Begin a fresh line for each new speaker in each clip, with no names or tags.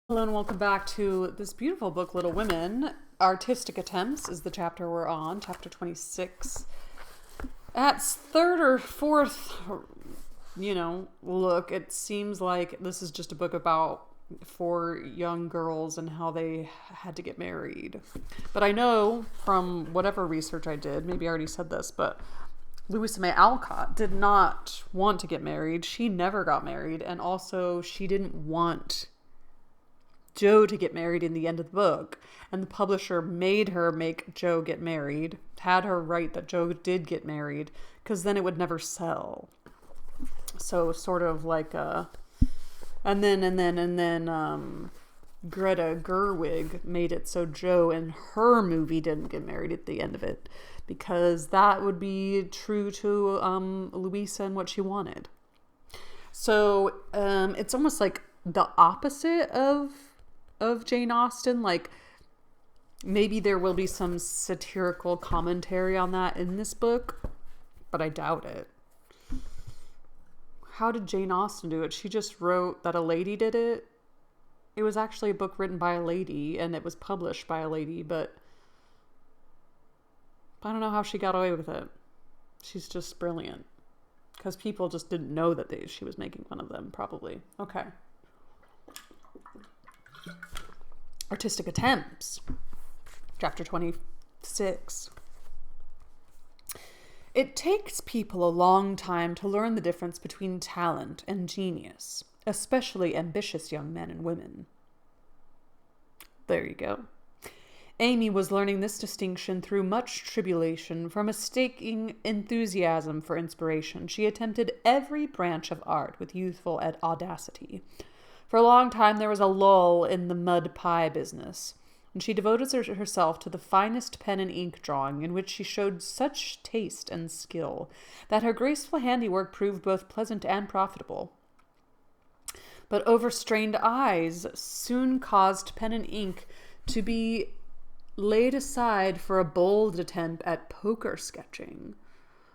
Hello and welcome back to this beautiful book, Little Women. Artistic Attempts is the chapter we're on, chapter 26. At third or fourth, look, it seems like this is just a book about four young girls and how they had to get married. But I know from whatever research I did, maybe I already said this, but Louisa May Alcott did not want to get married. She never got married, and also she didn't want Jo to get married in the end of the book, and the publisher made her make Jo get married, had her write that Jo did get married, because then it would never sell. So sort of like and then Greta Gerwig made it so Jo in her movie didn't get married at the end of it, because that would be true to Louisa and what she wanted. So it's almost like the opposite of Jane Austen. Like, maybe there will be some satirical commentary on that in this book, but I doubt it. How did Jane Austen do it? She just wrote that a lady did it. It was actually a book written by a lady, and it was published by a lady, but I don't know how she got away with it. She's just brilliant. Because people just didn't know that she was making fun of them, probably. Okay. Artistic Attempts, chapter 26. It takes people a long time to learn the difference between talent and genius, especially ambitious young men and women. There you go. Amy was learning this distinction through much tribulation. From a mistaking enthusiasm for inspiration, she attempted every branch of art with youthful audacity. For a long time there was a lull in the mud pie business, and she devoted herself to the finest pen and ink drawing, in which she showed such taste and skill that her graceful handiwork proved both pleasant and profitable. But overstrained eyes soon caused pen and ink to be laid aside for a bold attempt at poker sketching.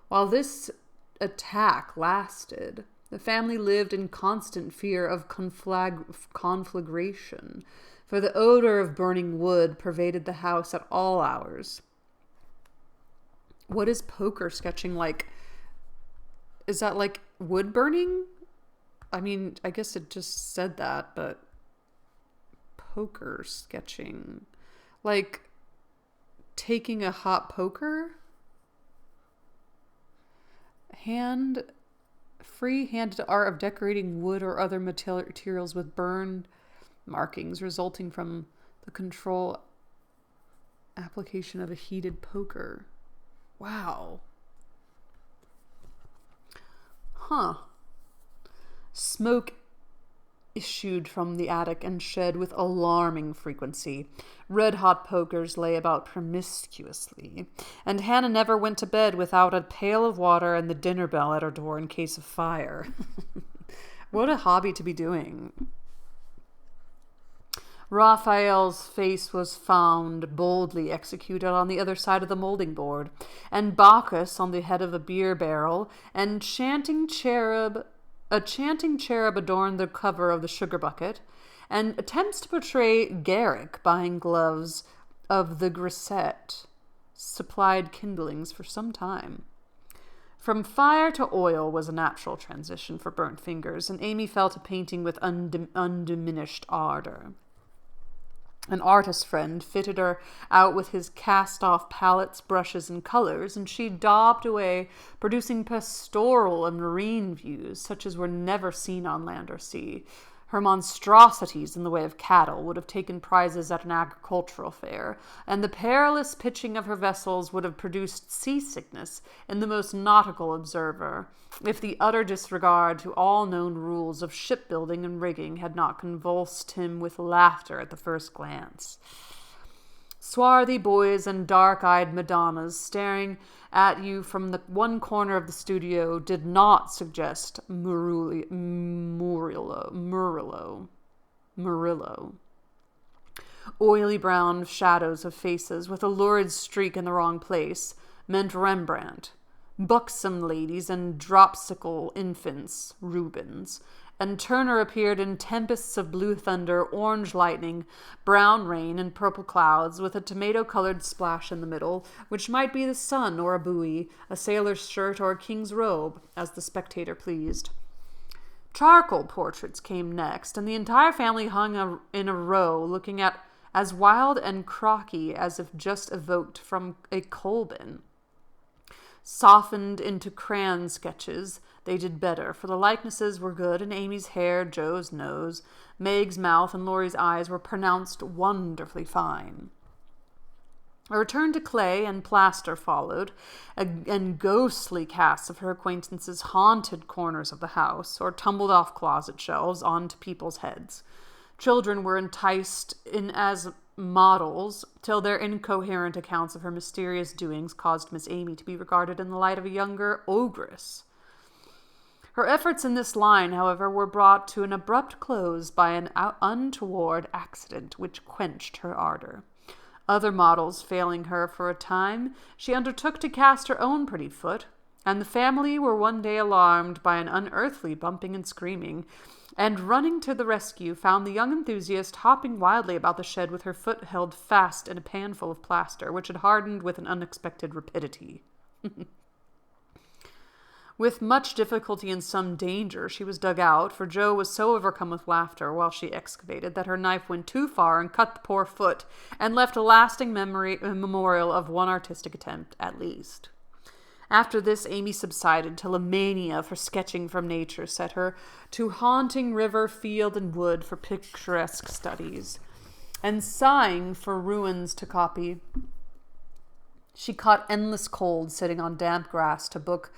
While this attack lasted, the family lived in constant fear of conflagration, for the odor of burning wood pervaded the house at all hours. What is poker sketching like? Is that like wood burning? I mean, I guess it just said that, but poker sketching. Like taking a hot poker? Free-handed art of decorating wood or other materials with burned markings resulting from the control application of a heated poker. Wow. Huh. Smoke issued from the attic and shed with alarming frequency. Red-hot pokers lay about promiscuously, and Hannah never went to bed without a pail of water and the dinner bell at her door in case of fire. What a hobby to be doing. Raphael's face was found boldly executed on the other side of the molding board, and Bacchus on the head of a beer barrel, and a chanting cherub adorned the cover of the sugar bucket, and attempts to portray Garrick buying gloves of the grisette supplied kindlings for some time. From fire to oil was a natural transition for burnt fingers, and Amy fell to painting with undiminished ardor. An artist friend fitted her out with his cast-off palettes, brushes, and colors, and she daubed away, producing pastoral and marine views such as were never seen on land or sea. Her monstrosities in the way of cattle would have taken prizes at an agricultural fair, and the perilous pitching of her vessels would have produced seasickness in the most nautical observer, if the utter disregard to all known rules of shipbuilding and rigging had not convulsed him with laughter at the first glance. Swarthy boys and dark-eyed Madonnas staring at you from the one corner of the studio did not suggest Murillo. Oily brown shadows of faces with a lurid streak in the wrong place meant Rembrandt. Buxom ladies and dropsical infants, Rubens, and Turner appeared in tempests of blue thunder, orange lightning, brown rain, and purple clouds, with a tomato-colored splash in the middle, which might be the sun or a buoy, a sailor's shirt or a king's robe, as the spectator pleased. Charcoal portraits came next, and the entire family hung in a row, looking as wild and crocky as if just evoked from a coal bin. Softened into crayon sketches, they did better, for the likenesses were good, and Amy's hair, Joe's nose, Meg's mouth, and Laurie's eyes were pronounced wonderfully fine. A return to clay and plaster followed, and ghostly casts of her acquaintances haunted corners of the house, or tumbled off closet shelves onto people's heads. Children were enticed in as models, till their incoherent accounts of her mysterious doings caused Miss Amy to be regarded in the light of a younger ogress. Her efforts in this line, however, were brought to an abrupt close by an untoward accident which quenched her ardor. Other models failing her for a time, she undertook to cast her own pretty foot, and the family were one day alarmed by an unearthly bumping and screaming, and running to the rescue found the young enthusiast hopping wildly about the shed with her foot held fast in a pan full of plaster, which had hardened with an unexpected rapidity. With much difficulty and some danger, she was dug out, for Joe was so overcome with laughter while she excavated that her knife went too far and cut the poor foot, and left a lasting memorial of one artistic attempt, at least. After this, Amy subsided till a mania for sketching from nature set her to haunting river, field, and wood for picturesque studies, and sighing for ruins to copy. She caught endless cold sitting on damp grass to book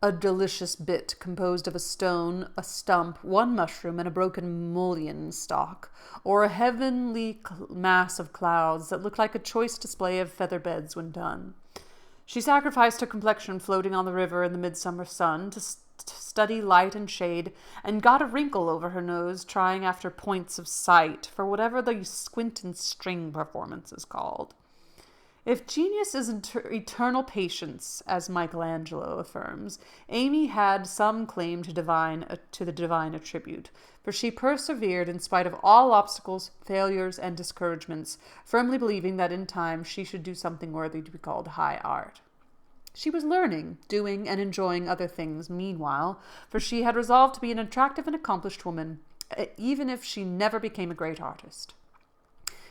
a delicious bit composed of a stone, a stump, one mushroom, and a broken mullein stalk, or a heavenly mass of clouds that looked like a choice display of feather beds when done. She sacrificed her complexion floating on the river in the midsummer sun to study light and shade, and got a wrinkle over her nose trying after points of sight for whatever the squint and string performance is called. If genius is eternal patience, as Michelangelo affirms, Amy had some claim to the divine attribute, for she persevered in spite of all obstacles, failures, and discouragements, firmly believing that in time she should do something worthy to be called high art. She was learning, doing, and enjoying other things meanwhile, for she had resolved to be an attractive and accomplished woman, even if she never became a great artist.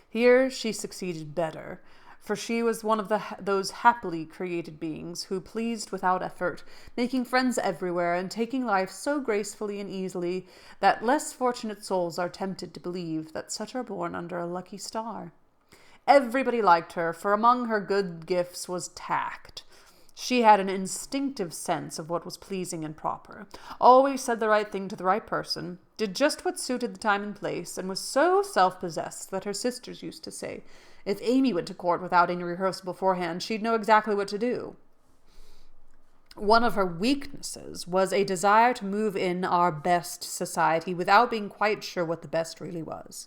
Here she succeeded better, for she was one of those happily created beings who pleased without effort, making friends everywhere, and taking life so gracefully and easily that less fortunate souls are tempted to believe that such are born under a lucky star. Everybody liked her, for among her good gifts was tact. She had an instinctive sense of what was pleasing and proper, always said the right thing to the right person, did just what suited the time and place, and was so self-possessed that her sisters used to say, if Amy went to court without any rehearsal beforehand, she'd know exactly what to do. One of her weaknesses was a desire to move in our best society without being quite sure what the best really was.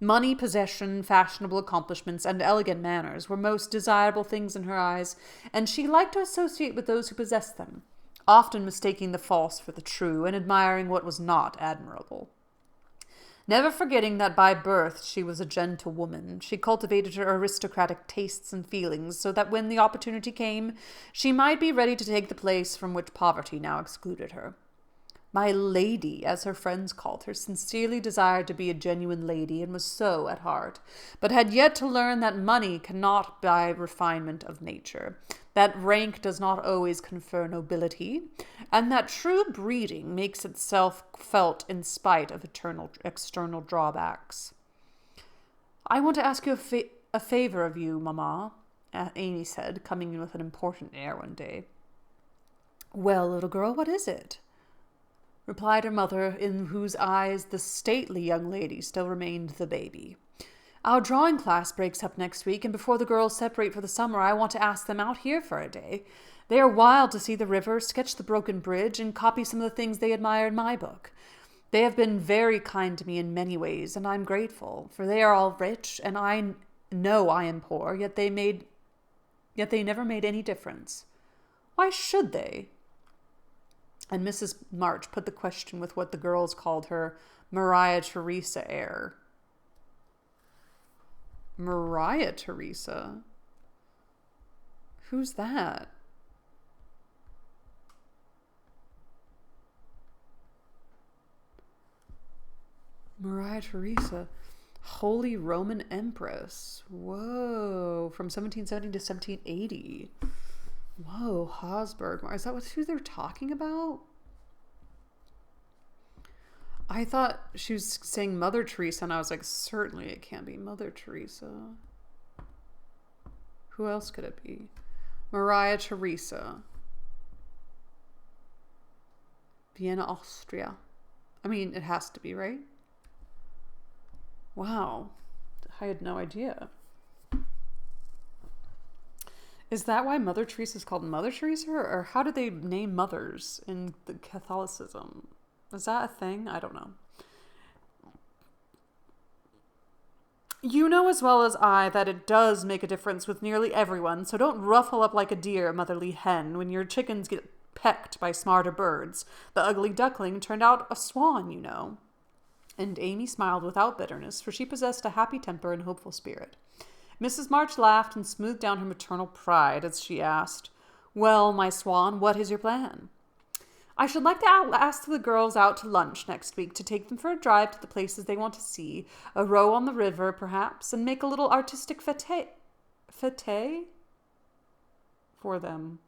Money, possession, fashionable accomplishments, and elegant manners were most desirable things in her eyes, and she liked to associate with those who possessed them, often mistaking the false for the true, and admiring what was not admirable. Never forgetting that by birth she was a gentlewoman, she cultivated her aristocratic tastes and feelings so that when the opportunity came, she might be ready to take the place from which poverty now excluded her. My lady, as her friends called her, sincerely desired to be a genuine lady, and was so at heart, but had yet to learn that money cannot buy refinement of nature, that rank does not always confer nobility, and that true breeding makes itself felt in spite of external drawbacks. "I want to ask you a favor of you, Mamma," Amy said, coming in with an important air one day. "Well, little girl, what is it?" replied her mother, in whose eyes the stately young lady still remained the baby. "Our drawing class breaks up next week, and before the girls separate for the summer, I want to ask them out here for a day. They are wild to see the river, sketch the broken bridge, and copy some of the things they admire in my book. They have been very kind to me in many ways, and I'm grateful, for they are all rich, and I know I am poor, yet they never made any difference. Why should they?" And Mrs. March put the question with what the girls called her Maria Theresa air. Maria Theresa? Who's that? Maria Theresa, Holy Roman Empress. Whoa, from 1770 to 1780. Whoa, Habsburg. Is that who they're talking about? I thought she was saying Mother Teresa, and I was like, certainly it can't be Mother Teresa. Who else could it be? Maria Theresa. Vienna, Austria. I mean, it has to be, right? Wow. I had no idea. Is that why Mother Teresa is called Mother Teresa? Or how did they name mothers in the Catholicism? Is that a thing? I don't know. You know as well as I that it does make a difference with nearly everyone, so don't ruffle up like a dear motherly hen when your chickens get pecked by smarter birds. The ugly duckling turned out a swan, you know. And Amy smiled without bitterness, for she possessed a happy temper and hopeful spirit. Mrs. March laughed and smoothed down her maternal pride as she asked, "Well, my swan, what is your plan?" "I should like to ask the girls out to lunch next week to take them for a drive to the places they want to see, a row on the river, perhaps, and make a little artistic fete for them."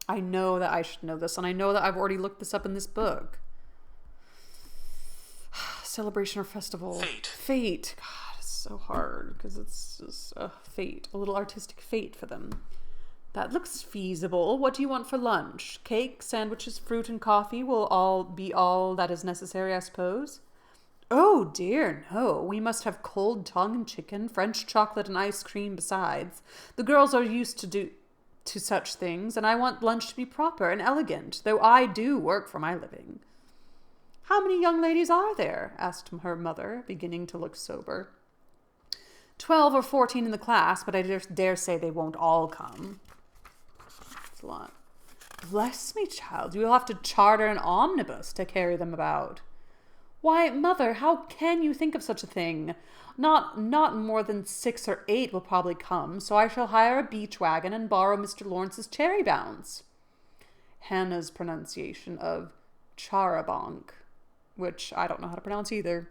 I know that I should know this, and I know that I've already looked this up in this book. Celebration or festival. Fete. God, it's so hard because it's just a fete. A little artistic fete for them. That looks feasible. What do you want for lunch? Cake, sandwiches, fruit, and coffee will all be all that is necessary, I suppose. Oh dear, no. We must have cold tongue and chicken, French chocolate, and ice cream besides. The girls are used to such things, and I want lunch to be proper and elegant, though I do work for my living. How many young ladies are there? Asked her mother, beginning to look sober. 12 or 14 in the class, but I dare say they won't all come. That's a lot. Bless me, child, you will have to charter an omnibus to carry them about. Why, mother, how can you think of such a thing? Not more than 6 or 8 will probably come, so I shall hire a beach wagon and borrow Mr. Lawrence's cherry bounce. Hannah's pronunciation of charabanc, which I don't know how to pronounce either.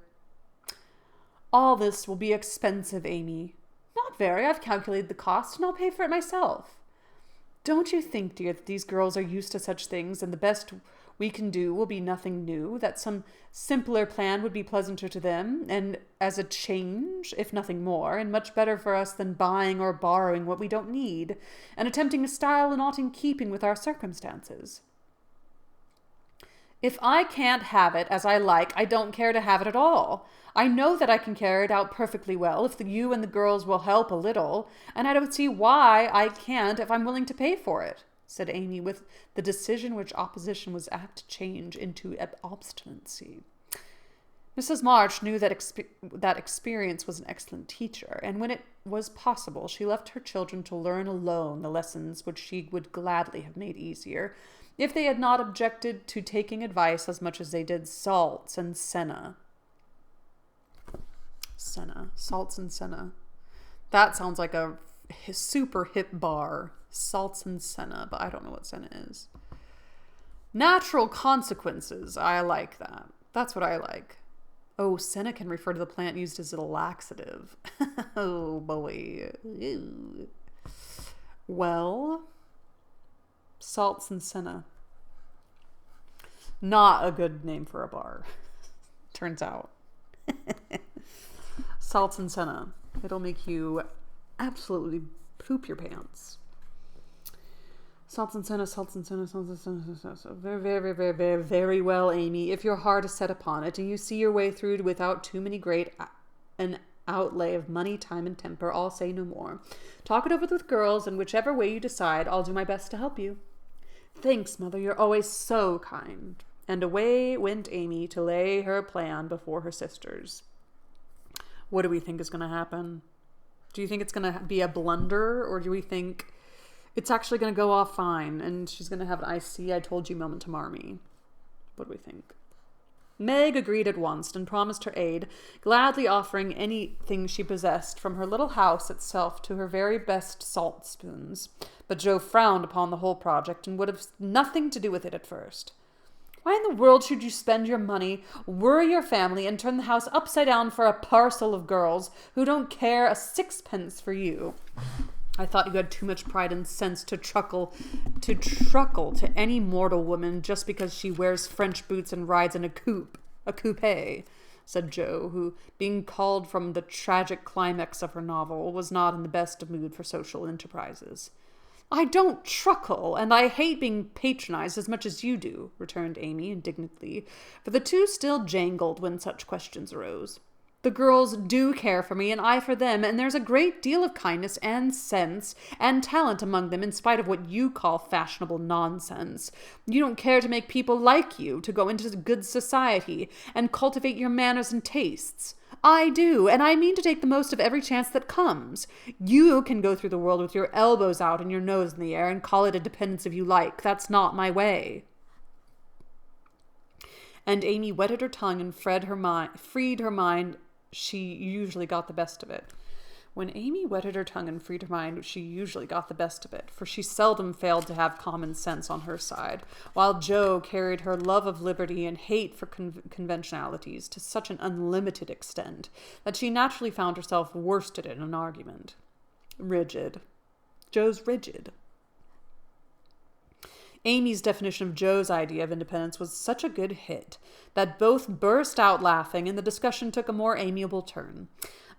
All this will be expensive, Amy. Not very. I've calculated the cost, and I'll pay for it myself. Don't you think, dear, that these girls are used to such things, and the best we can do will be nothing new, that some simpler plan would be pleasanter to them, and as a change, if nothing more, and much better for us than buying or borrowing what we don't need, and attempting a style not in keeping with our circumstances? If I can't have it as I like, I don't care to have it at all. I know that I can carry it out perfectly well if you and the girls will help a little, and I don't see why I can't if I'm willing to pay for it, said Amy with the decision which opposition was apt to change into obstinacy. Mrs. March knew that experience was an excellent teacher, and when it was possible, she left her children to learn alone the lessons which she would gladly have made easier, if they had not objected to taking advice as much as they did salts and senna. Salts and senna. That sounds like a super hip bar. Salts and senna, but I don't know what senna is. Natural consequences. I like that. That's what I like. Oh, senna can refer to the plant used as a laxative. Oh, boy. Ew. Well, salts and senna. Not a good name for a bar. Turns out. Salts and senna. It'll make you absolutely poop your pants. Salts and senna, salts and senna, salts and senna. Very, very, very, very, very well, Amy. If your heart is set upon it, and you see your way through without too many great an outlay of money, time, and temper, I'll say no more. Talk it over with girls, and whichever way you decide, I'll do my best to help you. Thanks, Mother. You're always so kind. And away went Amy to lay her plan before her sisters. What do we think is going to happen? Do you think it's going to be a blunder, or do we think It's actually going to go off fine, and she's going to have an I see, I told you moment to Marmee. What do we think? Meg agreed at once and promised her aid, gladly offering anything she possessed, from her little house itself to her very best salt spoons. But Joe frowned upon the whole project and would have nothing to do with it at first. Why in the world should you spend your money, worry your family, and turn the house upside down for a parcel of girls who don't care a sixpence for you? I thought you had too much pride and sense to truckle to any mortal woman just because she wears French boots and rides in a coupe, said Joe, who, being called from the tragic climax of her novel, was not in the best of mood for social enterprises. I don't truckle, and I hate being patronized as much as you do, returned Amy indignantly, for the two still jangled when such questions arose. The girls do care for me, and I for them, and there's a great deal of kindness and sense and talent among them in spite of what you call fashionable nonsense. You don't care to make people like you, to go into good society, and cultivate your manners and tastes. I do, and I mean to take the most of every chance that comes. You can go through the world with your elbows out and your nose in the air and call it a dependence if you like. That's not my way. And Amy wetted her tongue and freed her mind. She usually got the best of it. When Amy wetted her tongue and freed her mind, she usually got the best of it, for she seldom failed to have common sense on her side, while Joe carried her love of liberty and hate for conventionalities to such an unlimited extent that she naturally found herself worsted in an argument. Rigid. Joe's rigid. Amy's definition of Joe's idea of independence was such a good hit that both burst out laughing, and the discussion took a more amiable turn.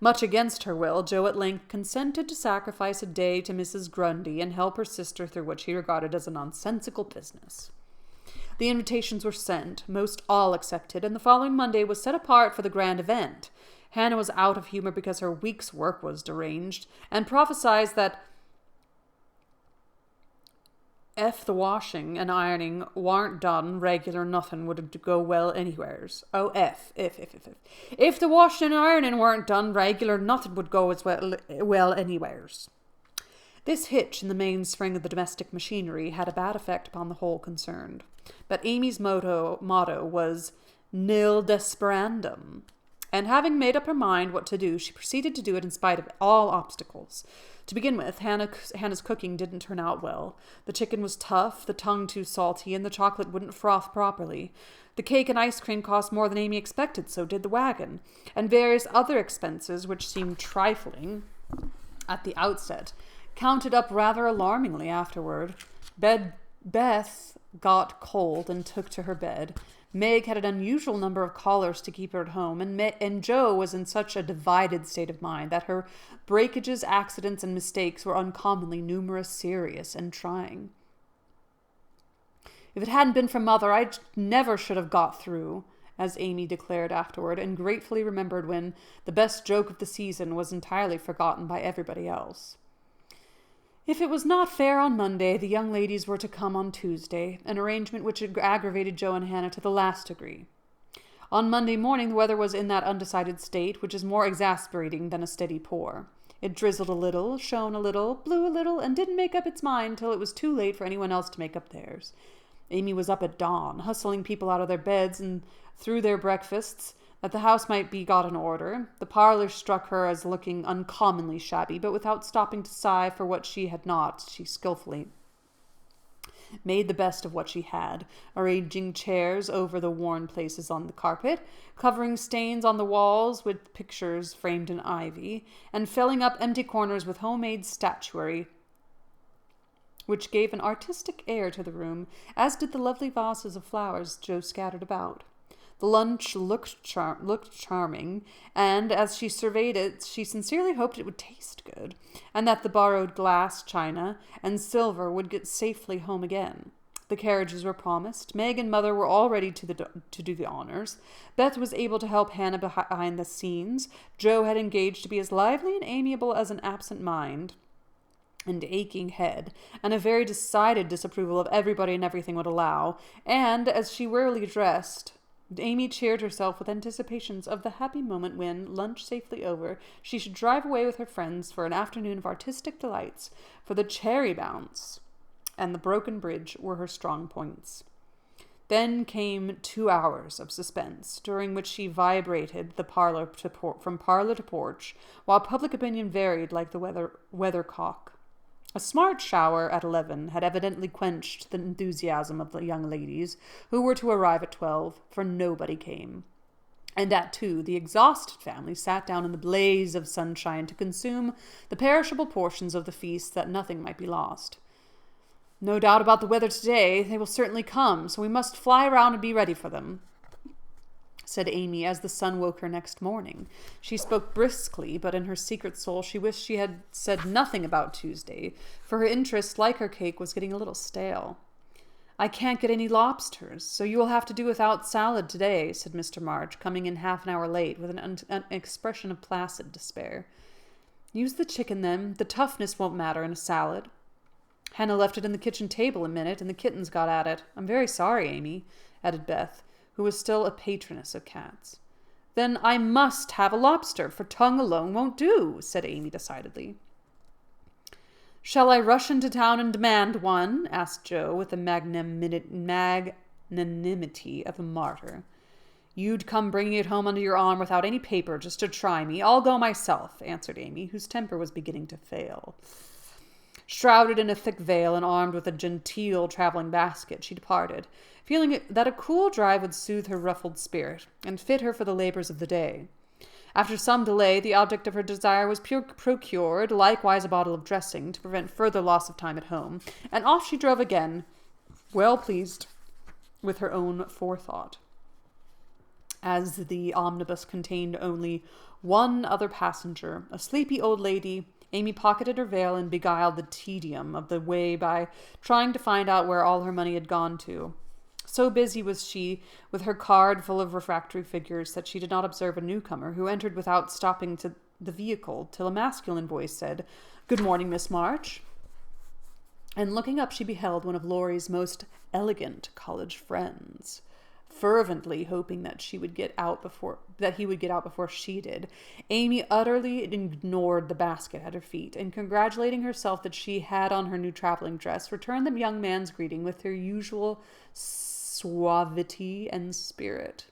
Much against her will, Joe at length consented to sacrifice a day to Mrs. Grundy and help her sister through what she regarded as a nonsensical business. The invitations were sent, most all accepted, and the following Monday was set apart for the grand event. Hannah was out of humor because her week's work was deranged, and prophesied that if the washing and ironing warn't done regular, nothing would go well anywheres. Oh, if. If the washing and ironing weren't done regular, nothing would go as well anywheres. This hitch in the mainspring of the domestic machinery had a bad effect upon the whole concerned. But Amy's motto was nil desperandum. And having made up her mind what to do, she proceeded to do it in spite of all obstacles. To begin with, Hannah's cooking didn't turn out well. The chicken was tough, the tongue too salty, and the chocolate wouldn't froth properly. The cake and ice cream cost more than Amy expected, so did the wagon. And various other expenses, which seemed trifling at the outset, counted up rather alarmingly afterward. Beth got cold and took to her bed. Meg had an unusual number of callers to keep her at home, and Joe was in such a divided state of mind that her breakages, accidents, and mistakes were uncommonly numerous, serious, and trying. If it hadn't been for Mother, I never should have got through, as Amy declared afterward, and gratefully remembered when the best joke of the season was entirely forgotten by everybody else. If it was not fair on Monday, the young ladies were to come on Tuesday, an arrangement which aggravated Joe and Hannah to the last degree. On Monday morning, the weather was in that undecided state which is more exasperating than a steady pour. It drizzled a little, shone a little, blew a little, and didn't make up its mind till it was too late for anyone else to make up theirs. Amy was up at dawn, hustling people out of their beds and through their breakfasts, that the house might be got in order. The parlor struck her as looking uncommonly shabby, but without stopping to sigh for what she had not, she skilfully made the best of what she had, arranging chairs over the worn places on the carpet, covering stains on the walls with pictures framed in ivy, and filling up empty corners with homemade statuary, which gave an artistic air to the room, as did the lovely vases of flowers Joe scattered about. The lunch looked charming, and as she surveyed it, she sincerely hoped it would taste good, and that the borrowed glass, china, and silver would get safely home again. The carriages were promised. Meg and Mother were all ready to do the honors. Beth was able to help Hannah behind the scenes. Joe had engaged to be as lively and amiable as an absent mind and aching head, and a very decided disapproval of everybody and everything would allow, and, as she wearily dressed, Amy cheered herself with anticipations of the happy moment when, lunch safely over, she should drive away with her friends for an afternoon of artistic delights, for the cherry bounce and the broken bridge were her strong points. Then came 2 hours of suspense, during which she vibrated from parlor to porch, while public opinion varied like the weathercock. A smart shower at 11 had evidently quenched the enthusiasm of the young ladies, who were to arrive at 12, for nobody came. And at 2, the exhausted family sat down in the blaze of sunshine to consume the perishable portions of the feast that nothing might be lost. "No doubt about the weather today. They will certainly come, so we must fly round and be ready for them," said Amy as the sun woke her next morning. She spoke briskly, but in her secret soul she wished she had said nothing about Tuesday, for her interest, like her cake, was getting a little stale. "I can't get any lobsters, so you will have to do without salad today," said Mr. March, coming in half an hour late with an expression of placid despair. "Use the chicken, then. The toughness won't matter in a salad. Hannah left it in the kitchen table a minute, and the kittens got at it. I'm very sorry, Amy," added Beth, who was still a patroness of cats. "Then I must have a lobster, for tongue alone won't do," said Amy decidedly. "Shall I rush into town and demand one?" asked Joe, with the magnanimity of a martyr. "You'd come bringing it home under your arm without any paper, just to try me. I'll go myself," answered Amy, whose temper was beginning to fail. Shrouded in a thick veil and armed with a genteel traveling basket, she departed, feeling that a cool drive would soothe her ruffled spirit and fit her for the labors of the day. After some delay, the object of her desire was procured, likewise a bottle of dressing, to prevent further loss of time at home, and off she drove again, well pleased with her own forethought. As the omnibus contained only one other passenger, a sleepy old lady, Amy pocketed her veil and beguiled the tedium of the way by trying to find out where all her money had gone to. So busy was she with her card full of refractory figures that she did not observe a newcomer who entered without stopping to the vehicle till a masculine voice said, "Good morning, Miss March." And looking up, she beheld one of Laurie's most elegant college friends. Fervently hoping that he would get out before she did, Amy utterly ignored the basket at her feet, and congratulating herself that she had on her new traveling dress, returned the young man's greeting with her usual suavity and spirit.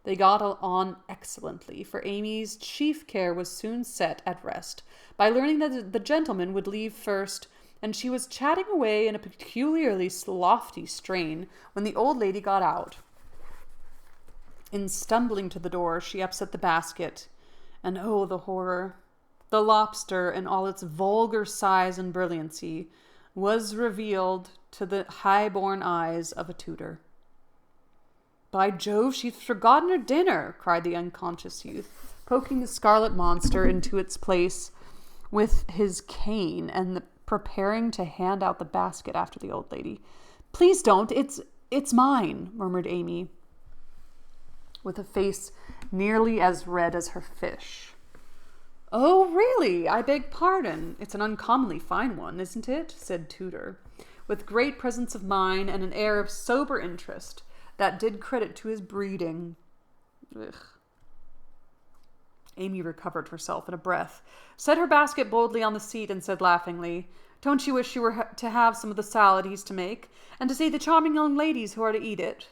They got on excellently, for Amy's chief care was soon set at rest by learning that the gentleman would leave first, and she was chatting away in a peculiarly lofty strain when the old lady got out. In stumbling to the door, she upset the basket, and oh, the horror! The lobster, in all its vulgar size and brilliancy, was revealed to the high-born eyes of a tutor. "By Jove, she's forgotten her dinner!" cried the unconscious youth, poking the scarlet monster into its place with his cane and preparing to hand out the basket after the old lady. "Please don't! It's mine," murmured Amy, with a face nearly as red as her fish. "Oh, really? I beg pardon. It's an uncommonly fine one, isn't it?" said Tudor, with great presence of mind and an air of sober interest that did credit to his breeding. Ugh. Amy recovered herself in a breath, set her basket boldly on the seat, and said laughingly, "Don't you wish you were to have some of the salad he's to make, and to see the charming young ladies who are to eat it?"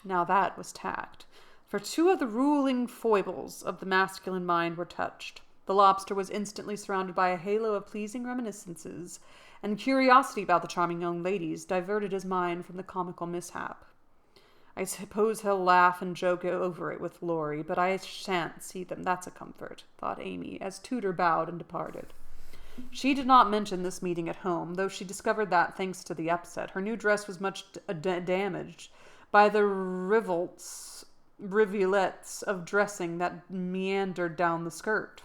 Now that was tact, for two of the ruling foibles of the masculine mind were touched. The lobster was instantly surrounded by a halo of pleasing reminiscences, and curiosity about the charming young ladies diverted his mind from the comical mishap. "I suppose he'll laugh and joke over it with Laurie, but I shan't see them, that's a comfort," thought Amy, as Tudor bowed and departed. She did not mention this meeting at home, though she discovered that, thanks to the upset, her new dress was much damaged by the rivulets of dressing that meandered down the skirt,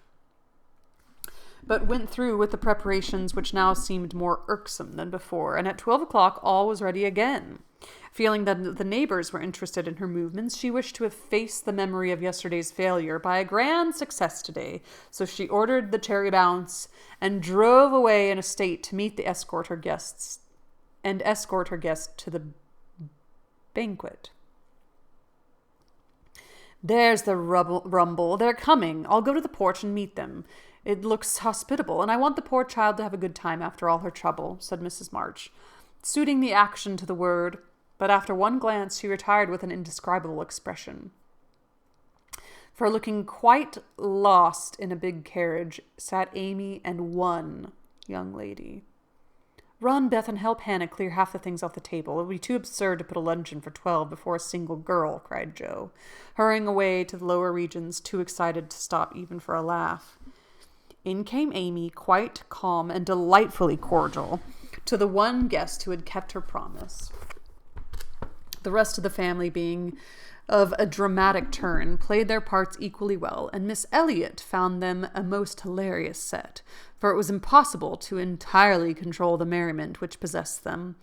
but went through with the preparations which now seemed more irksome than before, and at 12 o'clock all was ready again. Feeling that the neighbors were interested in her movements, she wished to efface the memory of yesterday's failure by a grand success today, so she ordered the cherry bounce and drove away in a state to meet the escort her guest to the banquet. There's the rumble. They're coming. I'll go to the porch and meet them. It looks hospitable, and I want the poor child to have a good time after all her trouble," said Mrs. March, suiting the action to the word, but after one glance she retired with an indescribable expression. For looking quite lost in a big carriage sat Amy and one young lady. "Run, Beth, and help Hannah clear half the things off the table. It would be too absurd to put a luncheon for 12 before a single girl," cried Joe, hurrying away to the lower regions, too excited to stop even for a laugh. In came Amy, quite calm and delightfully cordial, to the one guest who had kept her promise. The rest of the family, being of a dramatic turn, played their parts equally well, and Miss Elliot found them a most hilarious set, for it was impossible to entirely control the merriment which possessed them.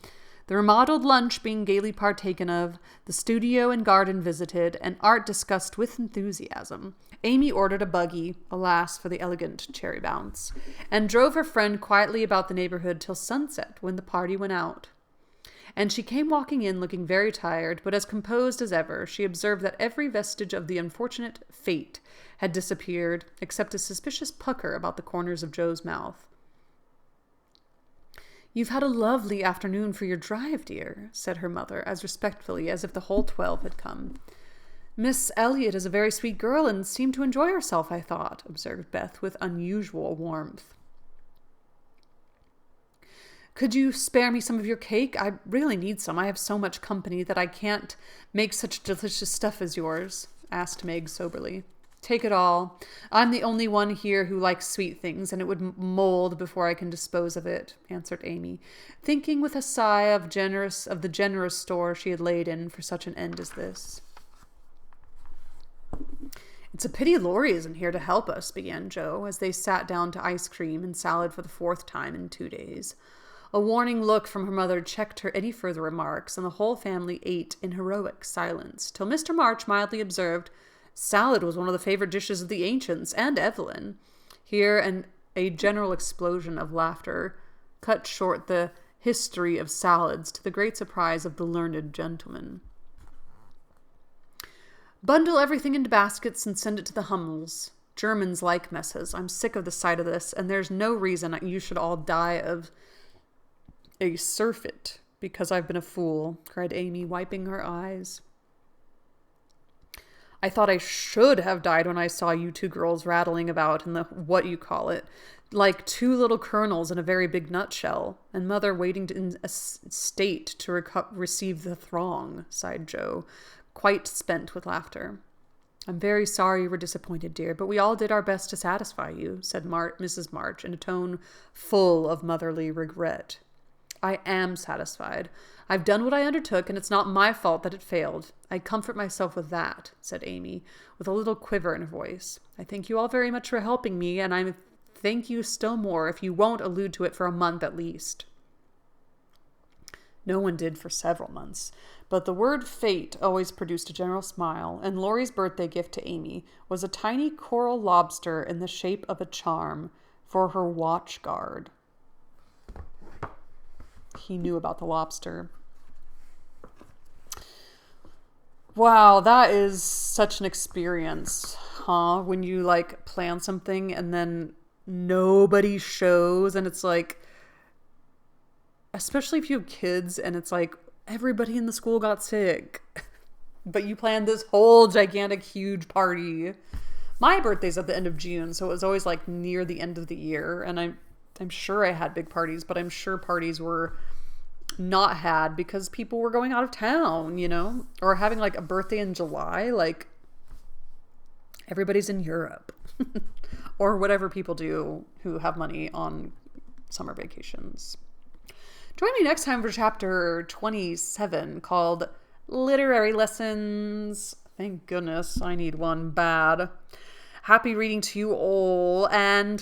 The remodeled lunch being gaily partaken of, the studio and garden visited, and art discussed with enthusiasm, Amy ordered a buggy, alas for the elegant cherry bounce, and drove her friend quietly about the neighborhood till sunset, when the party went out. And she came walking in looking very tired, but as composed as ever. She observed that every vestige of the unfortunate fate had disappeared, except a suspicious pucker about the corners of Joe's mouth. "You've had a lovely afternoon for your drive, dear," said her mother, as respectfully as if the whole 12 had come. "Miss Elliot is a very sweet girl and seemed to enjoy herself, I thought," observed Beth with unusual warmth. "Could you spare me some of your cake? I really need some. I have so much company that I can't make such delicious stuff as yours," asked Meg soberly. "Take it all. I'm the only one here who likes sweet things, and it would mold before I can dispose of it," answered Amy, thinking with a sigh of the generous store she had laid in for such an end as this. "It's a pity Laurie isn't here to help us," began Joe, as they sat down to ice cream and salad for the 4th time in 2 days. A warning look from her mother checked her any further remarks, and the whole family ate in heroic silence, till Mr. March mildly observed, "Salad was one of the favorite dishes of the ancients and Evelyn." Here a general explosion of laughter cut short the history of salads, to the great surprise of the learned gentleman. "Bundle everything into baskets and send it to the Hummels. Germans like messes. I'm sick of the sight of this, and there's no reason you should all die of a surfeit because I've been a fool," cried Amy, wiping her eyes. "I thought I should have died when I saw you 2 girls rattling about in the what-you-call-it, like 2 little kernels in a very big nutshell, and Mother waiting in a state to receive the throng," sighed Joe, quite spent with laughter. "I'm very sorry you were disappointed, dear, but we all did our best to satisfy you," said Mrs. March in a tone full of motherly regret. "I am satisfied. I've done what I undertook, and it's not my fault that it failed. I comfort myself with that," said Amy, with a little quiver in her voice. "I thank you all very much for helping me, and I thank you still more if you won't allude to it for a month at least." No one did for several months, but the word fate always produced a general smile, and Laurie's birthday gift to Amy was a tiny coral lobster in the shape of a charm for her watch guard. He knew about the lobster. Wow, that is such an experience, huh? When you plan something and then nobody shows, and it's especially if you have kids and it's everybody in the school got sick, but you planned this whole gigantic, huge party. My birthday's at the end of June, so it was always near the end of the year, and I'm sure I had big parties, but I'm sure parties were not had because people were going out of town, or having a birthday in July, everybody's in Europe or whatever people do who have money on summer vacations. Join me next time for chapter 27 called Literary Lessons. Thank goodness, I need one bad. Happy reading to you all, and